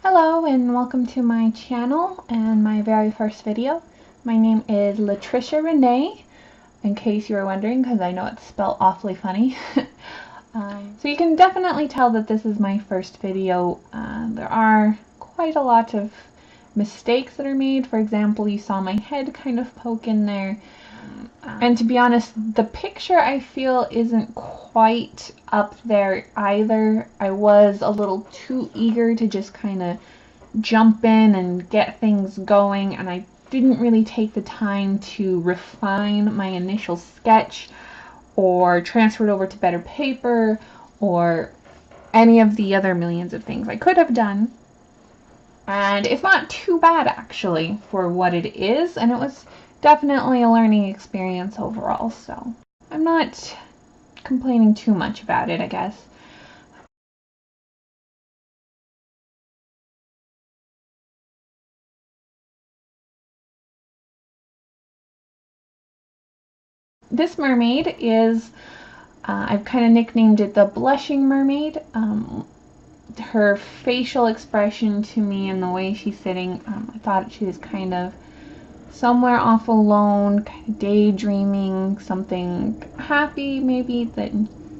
Hello and welcome to my channel and my very first video. My name is Latricia Renee, in case you were wondering, because I know it's spelled awfully funny. So you can definitely tell that this is my first video. There are quite a lot of mistakes that are made. For example, you saw my head kind of poke in there. And to be honest, the picture I feel isn't quite up there either. I was a little too eager to just kind of jump in and get things going, and I didn't really take the time to refine my initial sketch or transfer it over to better paper or any of the other millions of things I could have done. And it's not too bad actually for what it is, and it was definitely a learning experience overall, so I'm not complaining too much about it, I guess. This mermaid is, I've kind of nicknamed it the Blushing Mermaid. Her facial expression to me and the way she's sitting, I thought she was kind of somewhere off alone, kind of daydreaming, something happy maybe that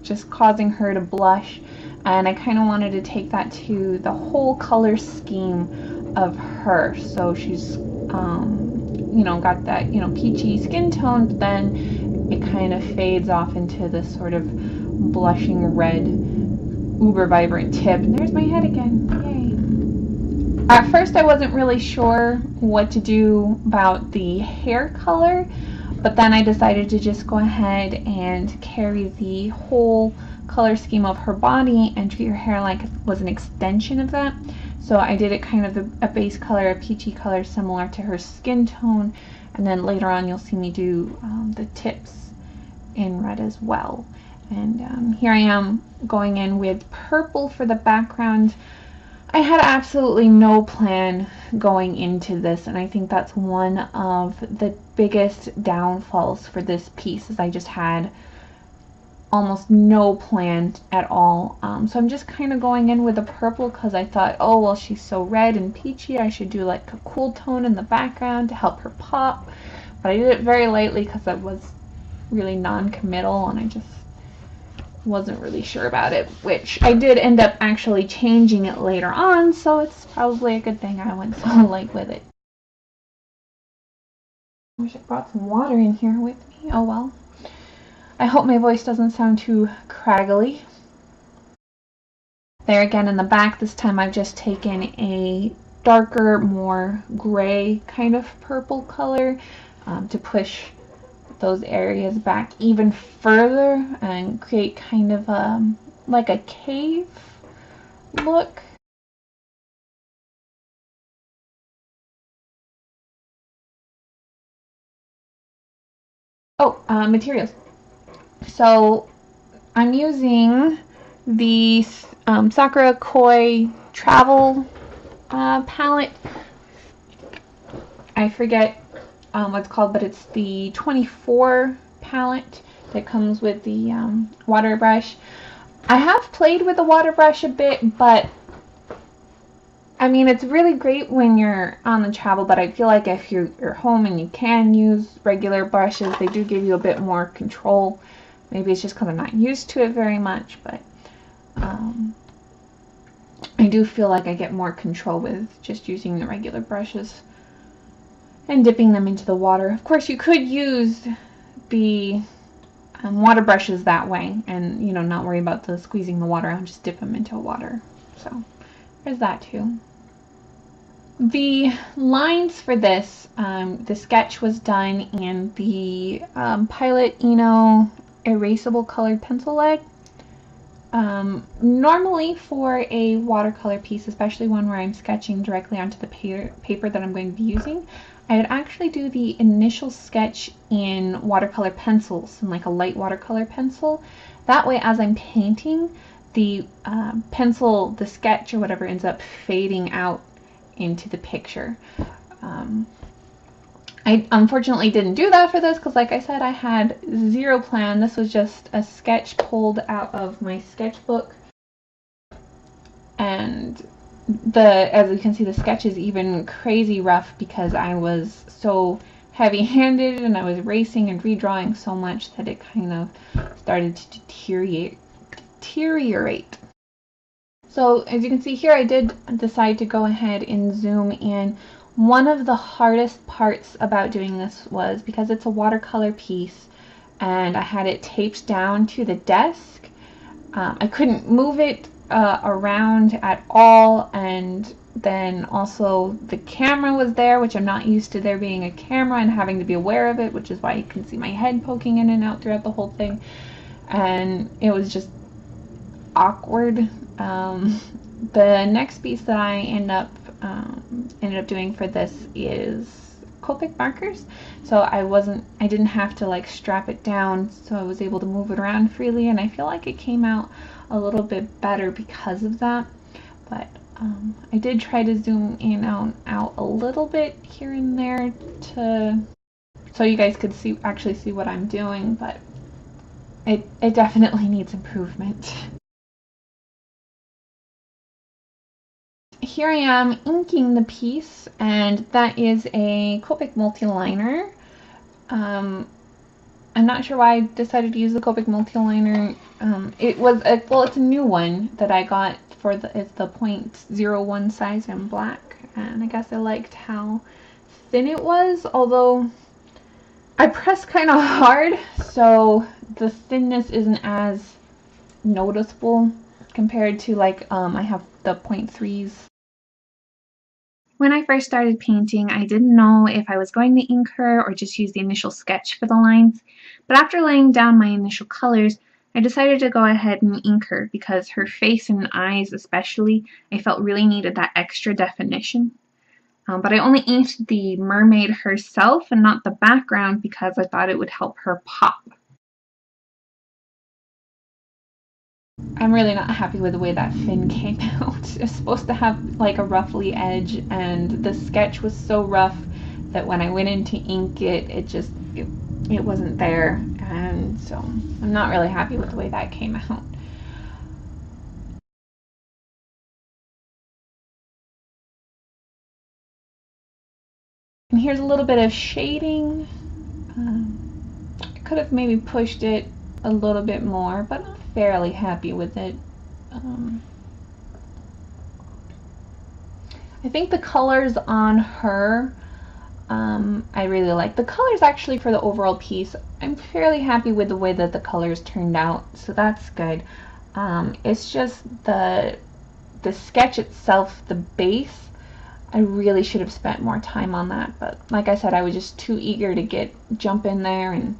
just causing her to blush, and I kind of wanted to take that to the whole color scheme of her. So she's you know, got that, you know, peachy skin tone, but then it kind of fades off into this sort of blushing red, uber vibrant tip. And there's my head again. Yay. At first I wasn't really sure what to do about the hair color, but then I decided to just go ahead and carry the whole color scheme of her body and treat her hair like it was an extension of that. So I did it kind of a base color, a peachy color similar to her skin tone, and then later on you'll see me do the tips in red as well. And here I am going in with purple for the background. I had absolutely no plan going into this, and I think that's one of the biggest downfalls for this piece, is I just had almost no plan at all. So I'm just kind of going in with a purple because I thought, oh well, she's so red and peachy, I should do like a cool tone in the background to help her pop. But I did it very lightly because I was really non-committal and I just wasn't really sure about it, which I did end up actually changing it later on, so it's probably a good thing I went so light with it. I wish I brought some water in here with me. Oh well. I hope my voice doesn't sound too craggly. There again in the back, this time I've just taken a darker, more gray kind of purple color to push those areas back even further and create kind of like a cave look. Oh, materials. So I'm using the Sakura Koi travel palette. I forget what it's called, but it's the 24 palette that comes with the water brush. I have played with the water brush a bit, but I mean, it's really great when you're on the travel, but I feel like if you're home and you can use regular brushes, they do give you a bit more control. Maybe it's just because I'm not used to it very much, but I do feel like I get more control with just using the regular brushes and dipping them into the water. Of course, you could use the water brushes that way and, you know, not worry about the squeezing the water out, just dip them into water. So there's that too. The lines for this, the sketch was done in the Pilot Eno Erasable Colored Pencil Lead. Normally for a watercolor piece, especially one where I'm sketching directly onto the paper that I'm going to be using, I would actually do the initial sketch in watercolor pencils, in like a light watercolor pencil. That way, as I'm painting, the pencil, the sketch or whatever, ends up fading out into the picture. I unfortunately didn't do that for this because, like I said, I had zero plan. This was just a sketch pulled out of my sketchbook, and as you can see, the sketch is even crazy rough because I was so heavy-handed and I was erasing and redrawing so much that it kind of started to deteriorate. So as you can see here, I did decide to go ahead and zoom in. One of the hardest parts about doing this was because it's a watercolor piece and I had it taped down to the desk. I couldn't move it around at all, and then also the camera was there, which I'm not used to there being a camera and having to be aware of it, which is why you can see my head poking in and out throughout the whole thing, and it was just awkward. The next piece that I ended up doing for this is Copic markers, so I didn't have to like strap it down, so I was able to move it around freely, and I feel like it came out a little bit better because of that. But I did try to zoom in out a little bit here and there so you guys could actually see what I'm doing, but it definitely needs improvement. Here I am inking the piece, and that is a Copic Multiliner. I'm not sure why I decided to use the Copic Multiliner. It's a new one that I got for it's the 0.01 size in black, and I guess I liked how thin it was, although I pressed kind of hard, so the thinness isn't as noticeable compared to like I have the 0.3s. When I first started painting, I didn't know if I was going to ink her or just use the initial sketch for the lines, but after laying down my initial colors, I decided to go ahead and ink her because her face and eyes especially, I felt really needed that extra definition. But I only inked the mermaid herself and not the background because I thought it would help her pop. I'm really not happy with the way that fin came out. It's supposed to have like a ruffly edge, and the sketch was so rough that when I went in to ink it, it wasn't there, and so I'm not really happy with the way that came out. And here's a little bit of shading. I could have maybe pushed it a little bit more, but I'm fairly happy with it. I think the colors on her, I really like. The colors actually for the overall piece, I'm fairly happy with the way that the colors turned out, so that's good. It's just the sketch itself, the base, I really should have spent more time on that, but like I said, I was just too eager to jump in there and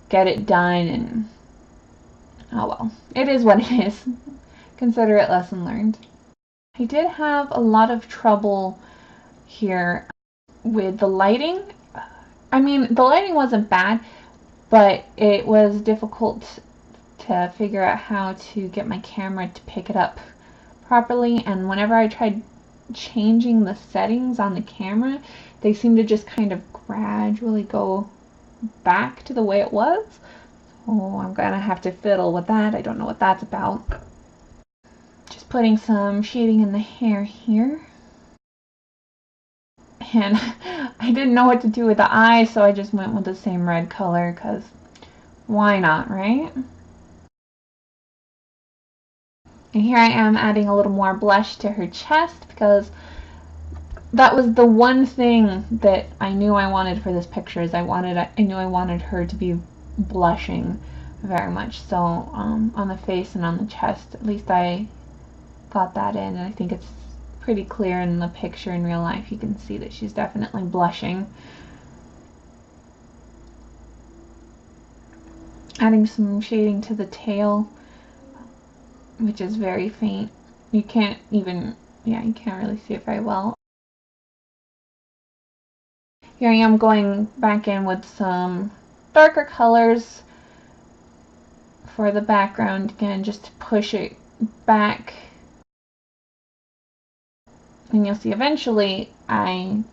get it done, and oh well, it is what it is. Consider it lesson learned. I did have a lot of trouble here with the lighting. I mean, the lighting wasn't bad, but it was difficult to figure out how to get my camera to pick it up properly, and whenever I tried changing the settings on the camera, they seem to just kind of gradually go back to the way it was. Oh, I'm gonna have to fiddle with that. I don't know what that's about. Just putting some shading in the hair here. And I didn't know what to do with the eyes, so I just went with the same red color, because why not, right? And here I am adding a little more blush to her chest, because that was the one thing that I knew I wanted for this picture. Is I knew I wanted her to be blushing very much. So on the face and on the chest, at least I got that in, and I think it's pretty clear in the picture. In real life, you can see that she's definitely blushing. Adding some shading to the tail, which is very faint. You can't really see it very well. Here I am going back in with some darker colors for the background again, just to push it back. And you'll see eventually I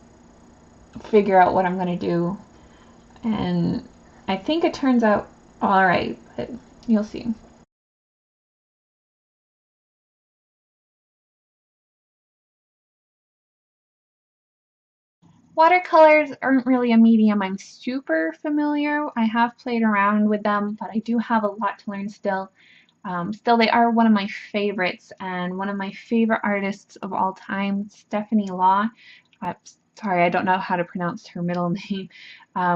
figure out what I'm going to do, and I think it turns out alright, but you'll see. Watercolors aren't really a medium I'm super familiar. I have played around with them, but I do have a lot to learn still. Still, they are one of my favorites and one of my favorite artists of all time, Stephanie Law. Uh, Sorry, I don't know how to pronounce her middle name.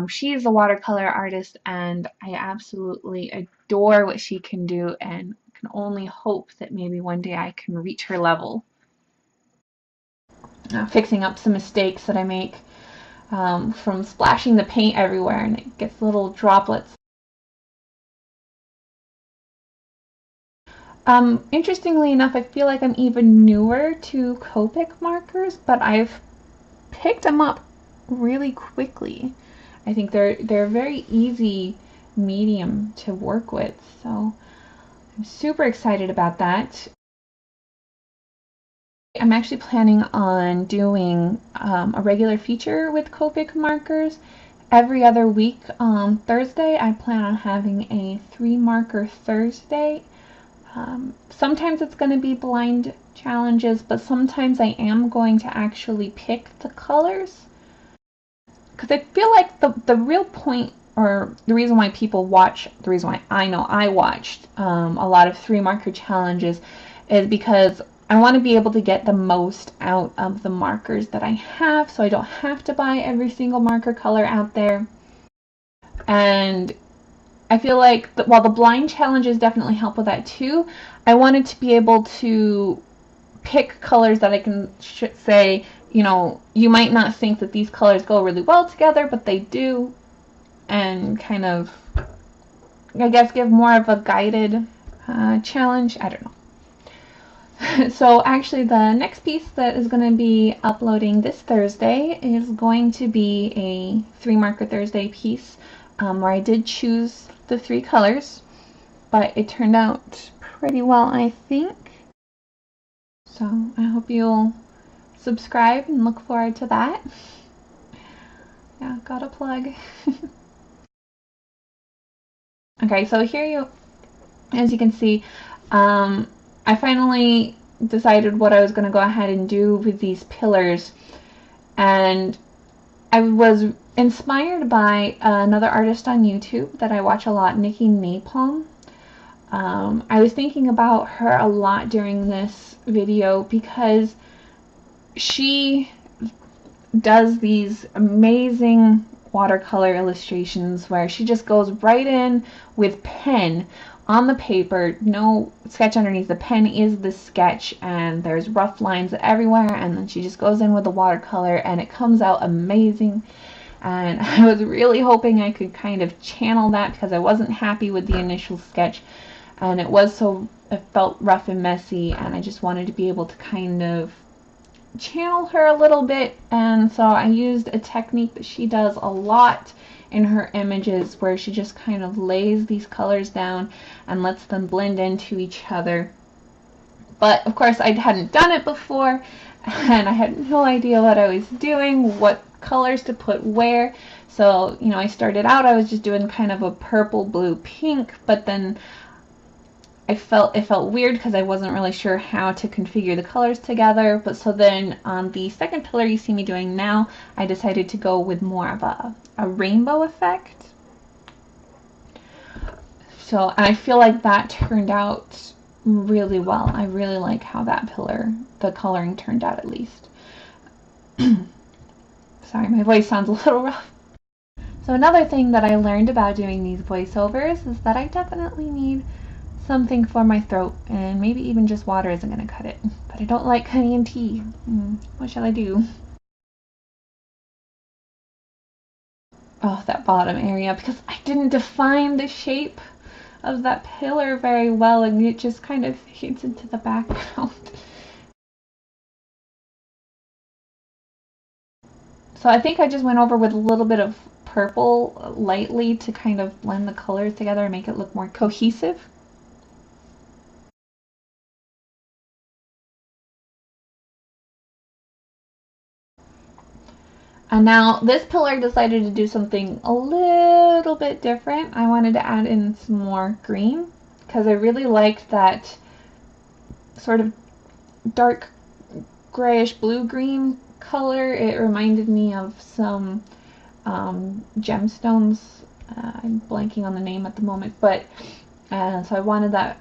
She is a watercolor artist, and I absolutely adore what she can do, and can only hope that maybe one day I can reach her level. Fixing up some mistakes that I make from splashing the paint everywhere, and it gets little droplets. Interestingly enough, I feel like I'm even newer to Copic markers, but I've picked them up really quickly. I think they're a very easy medium to work with, so I'm super excited about that. I'm actually planning on doing a regular feature with Copic markers. Every other week on Thursday, I plan on having a 3-marker Thursday. Sometimes it's going to be blind challenges, but sometimes I am going to actually pick the colors. Because I feel like the real point, or the reason why people watch, the reason why I know I watched a lot of 3-marker challenges is because I want to be able to get the most out of the markers that I have, so I don't have to buy every single marker color out there. And I feel like while the blind challenges definitely help with that too, I wanted to be able to pick colors that I can say, you know, you might not think that these colors go really well together, but they do, and kind of, I guess, give more of a guided challenge. I don't know. So actually the next piece that is going to be uploading this Thursday is going to be a 3-marker Thursday piece where I did choose the 3 colors, but it turned out pretty well, I think. So I hope you'll subscribe and look forward to that. Yeah, got a plug. Okay, so here as you can see, I finally decided what I was going to go ahead and do with these pillars, and I was inspired by another artist on YouTube that I watch a lot, Nikki Napalm. I was thinking about her a lot during this video because she does these amazing watercolor illustrations where she just goes right in with pen on the paper, no sketch underneath. The pen is the sketch, and there's rough lines everywhere, and then she just goes in with the watercolor and it comes out amazing. And I was really hoping I could kind of channel that because I wasn't happy with the initial sketch, and it felt rough and messy, and I just wanted to be able to kind of channel her a little bit. And so I used a technique that she does a lot in her images where she just kind of lays these colors down and lets them blend into each other. But of course I hadn't done it before, and I had no idea what I was doing, what colors to put where. So, you know, I started out, I was just doing kind of a purple, blue, pink, but then it felt weird because I wasn't really sure how to configure the colors together. But so then on the second pillar you see me doing now, I decided to go with more of a rainbow effect. So I feel like that turned out really well. I really like how that pillar, the coloring turned out, at least. Sorry, my voice sounds a little rough. So another thing that I learned about doing these voiceovers is that I definitely need something for my throat, and maybe even just water isn't going to cut it. But I don't like honey and tea. What shall I do? Oh, that bottom area, because I didn't define the shape of that pillar very well, and it just kind of fades into the background. So I think I just went over with a little bit of purple lightly to kind of blend the colors together and make it look more cohesive. And now this pillar decided to do something a little bit different. I wanted to add in some more green because I really liked that sort of dark grayish blue green color, it reminded me of some gemstones. I'm blanking on the name at the moment, but so I wanted that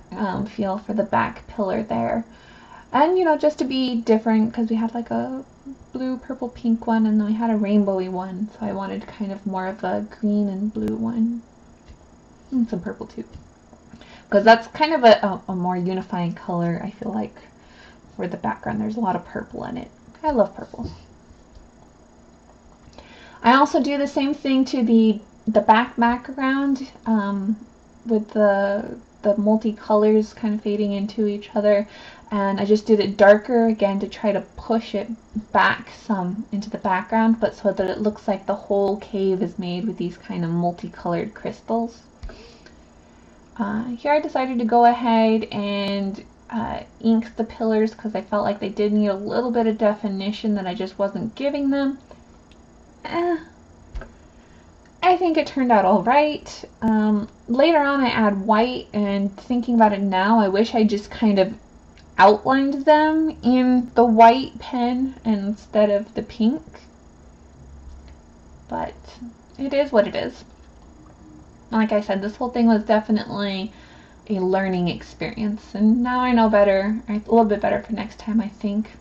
feel for the back pillar there. And, you know, just to be different, because we had like a blue, purple, pink one, and then we had a rainbowy one, so I wanted kind of more of a green and blue one. And some purple too. Because that's kind of a more unifying color, I feel like, for the background. There's a lot of purple in it. I love purple. I also do the same thing to the background with the multicolors kind of fading into each other, and I just did it darker again to try to push it back some into the background, but so that it looks like the whole cave is made with these kind of multicolored crystals. Here I decided to go ahead and ink the pillars because I felt like they did need a little bit of definition that I just wasn't giving them. I think it turned out all right. Later on I add white, and thinking about it now, I wish I just kind of outlined them in the white pen instead of the pink. But it is what it is. Like I said, this whole thing was definitely a learning experience, and now I know better, a little bit better for next time, I think.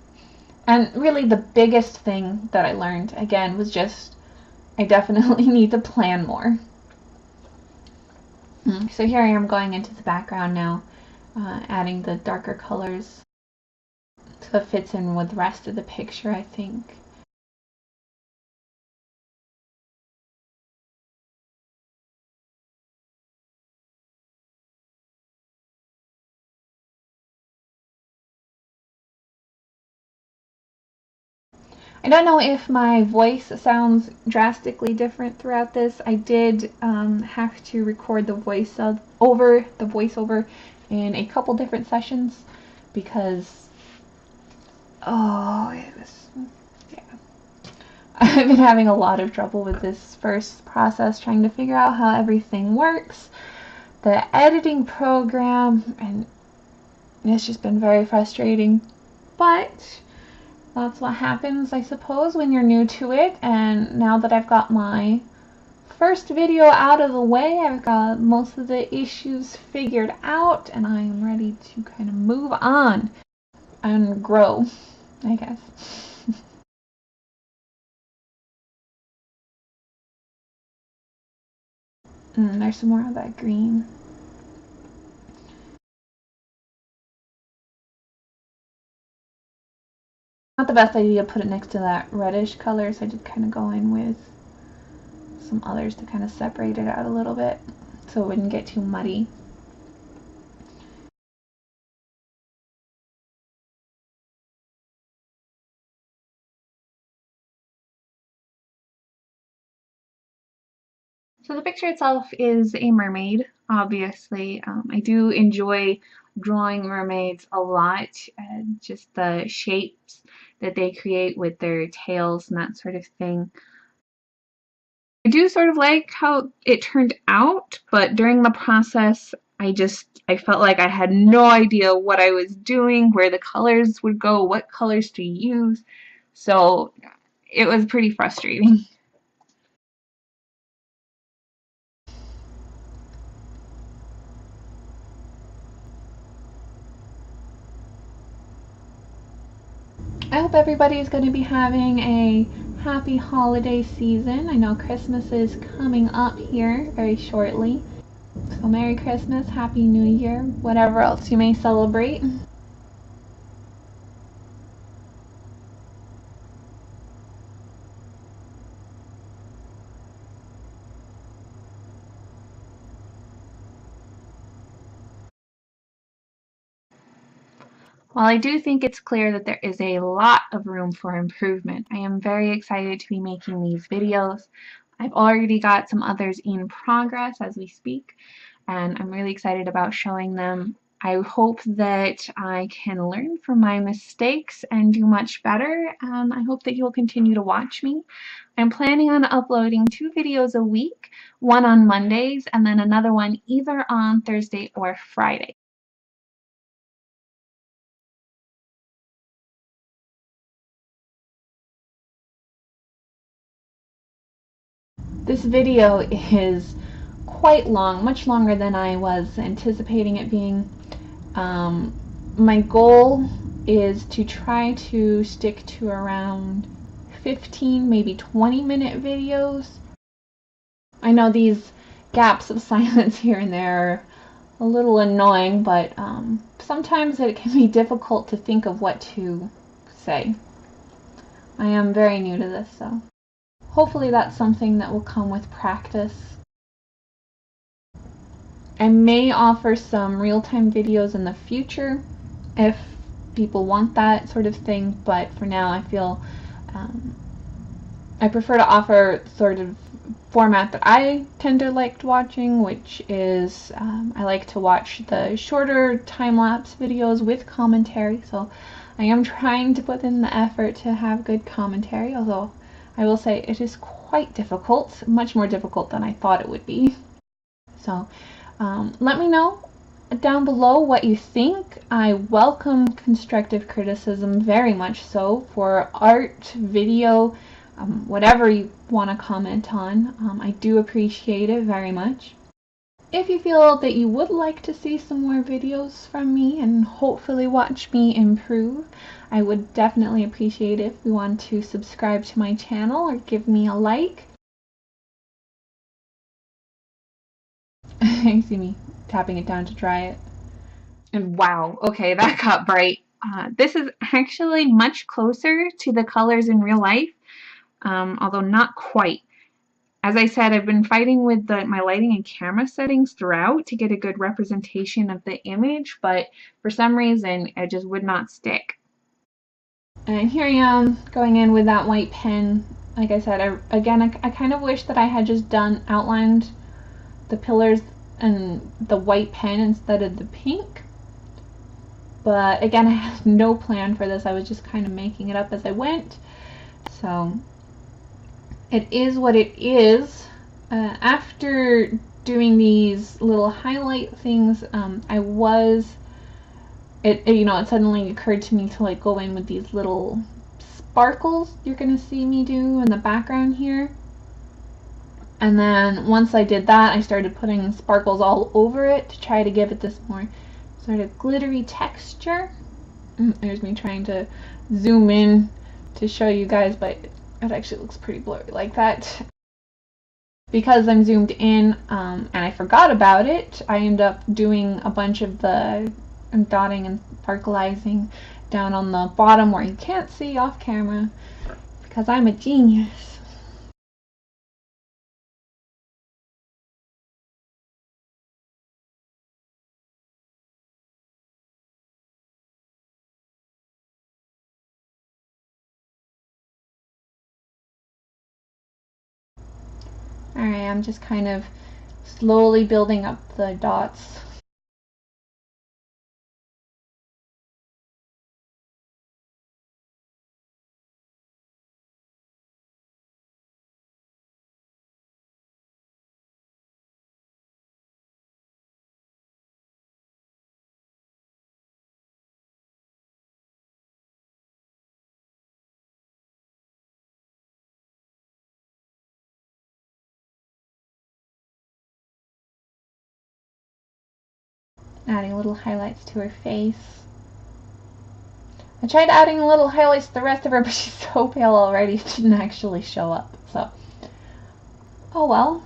And really the biggest thing that I learned, again, was just I definitely need to plan more. So here I am going into the background now, adding the darker colors so it fits in with the rest of the picture, I think. I don't know if my voice sounds drastically different throughout this. I did have to record the voiceover in a couple different sessions because it was, yeah. I've been having a lot of trouble with this first process, trying to figure out how everything works, the editing program, and it's just been very frustrating. But that's what happens, I suppose, when you're new to it. And now that I've got my first video out of the way, I've got most of the issues figured out, and I'm ready to kind of move on and grow, I guess. There's some more of that green. Not the best idea to put it next to that reddish color, so I just kind of go in with some others to kind of separate it out a little bit so it wouldn't get too muddy. So the picture itself is a mermaid, obviously. I do enjoy drawing mermaids a lot, just the shapes that they create with their tails and that sort of thing. I do sort of like how it turned out, but during the process, I felt like I had no idea what I was doing, where the colors would go, what colors to use. So it was pretty frustrating. I hope everybody is going to be having a happy holiday season. I know Christmas is coming up here very shortly. So Merry Christmas, Happy New Year, whatever else you may celebrate. While I do think it's clear that there is a lot of room for improvement, I am very excited to be making these videos. I've already got some others in progress as we speak, and I'm really excited about showing them. I hope that I can learn from my mistakes and do much better, and I hope that you'll continue to watch me. I'm planning on uploading 2 videos a week, one on Mondays and then another one either on Thursday or Friday. This video is quite long, much longer than I was anticipating it being. My goal is to try to stick to around 15, maybe 20-minute videos. I know these gaps of silence here and there are a little annoying, but sometimes it can be difficult to think of what to say. I am very new to this, so hopefully that's something that will come with practice. I may offer some real-time videos in the future if people want that sort of thing, but for now I feel I prefer to offer sort of format that I tend to like watching, which is I like to watch the shorter time-lapse videos with commentary, so I am trying to put in the effort to have good commentary, although I will say it is quite difficult, much more difficult than I thought it would be. So let me know down below what you think. I welcome constructive criticism very much so for art, video, whatever you want to comment on. I do appreciate it very much. If you feel that you would like to see some more videos from me and hopefully watch me improve, I would definitely appreciate it if you want to subscribe to my channel or give me a like. You see me tapping it down to dry it. And wow, okay, that got bright. This is actually much closer to the colors in real life, although not quite. As I said, I've been fighting with my lighting and camera settings throughout to get a good representation of the image, but for some reason it just would not stick. And here I am going in with that white pen. Like I said, I kind of wish that I had just outlined the pillars and the white pen instead of the pink. But again, I had no plan for this. I was just kind of making it up as I went. So it is what it is. After doing these little highlight things, it suddenly occurred to me to like go in with these little sparkles you're gonna see me do in the background here. And then once I did that, I started putting sparkles all over it to try to give it this more sort of glittery texture. There's me trying to zoom in to show you guys, but it actually looks pretty blurry like that. Because I'm zoomed in and I forgot about it, I end up doing a bunch of the dotting and sparkleizing down on the bottom where you can't see off camera, because I'm a genius. Alright, I'm just kind of slowly building up the dots. Adding little highlights to her face. I tried adding little highlights to the rest of her, but she's so pale already it didn't actually show up. So, oh well.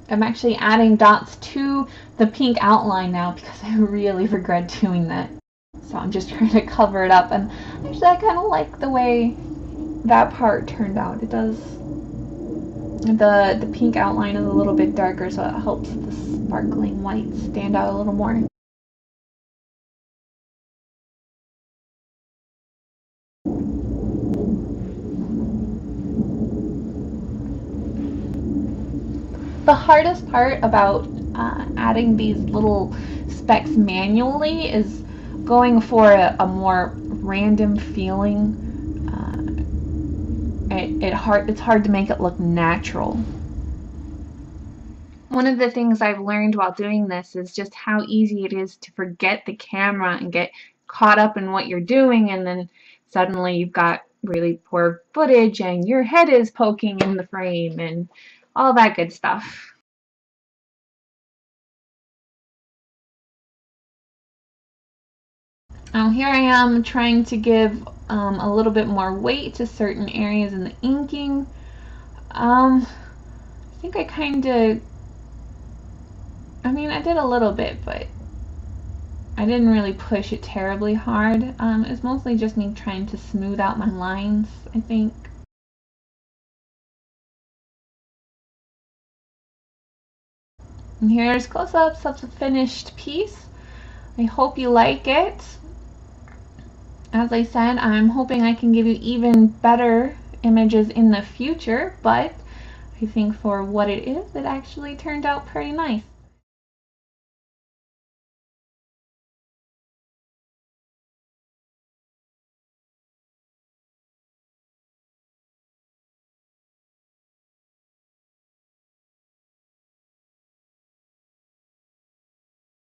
I'm actually adding dots to the pink outline now because I really regret doing that. So I'm just trying to cover it up, and actually I kind of like the way that part turned out. It does, the pink outline is a little bit darker, so it helps the sparkling white stand out a little more. The hardest part about adding these little specks manually is going for a more random feeling. It's hard to make it look natural. One of the things I've learned while doing this is just how easy it is to forget the camera and get caught up in what you're doing, and then suddenly you've got really poor footage and your head is poking in the frame and all that good stuff. Now here I am trying to give a little bit more weight to certain areas in the inking. I think I did a little bit, but I didn't really push it terribly hard. It's mostly just me trying to smooth out my lines, I think. And here's close-ups of the finished piece. I hope you like it. As I said, I'm hoping I can give you even better images in the future, but I think for what it is, it actually turned out pretty nice.